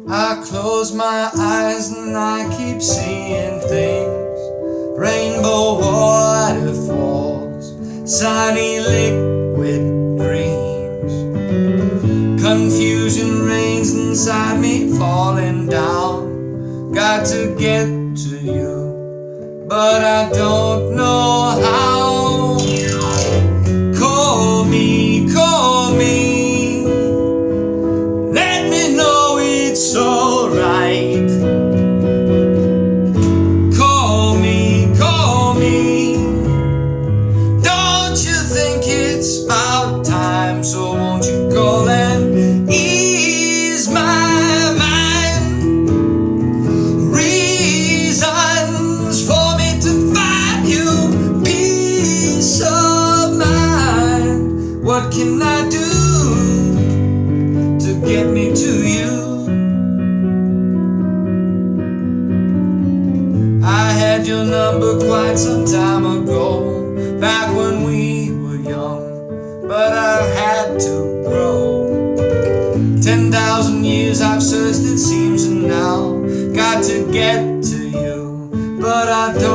I close my eyes and I keep seeing things, rainbow waterfalls, sunny liquid dreams. Confusion reigns inside me, falling down. Got to get to you, but I don't know how. Call me, let me know it's alright. Call me, don't you think it's about time? So won't you call and ease my mind? Reasons for me to find you, peace of mind. What can I do to get me to you? I had your number quite some time ago, back when we were young, but I had to grow. 10,000 years I've searched, it seems, and now got to get to you, but I don't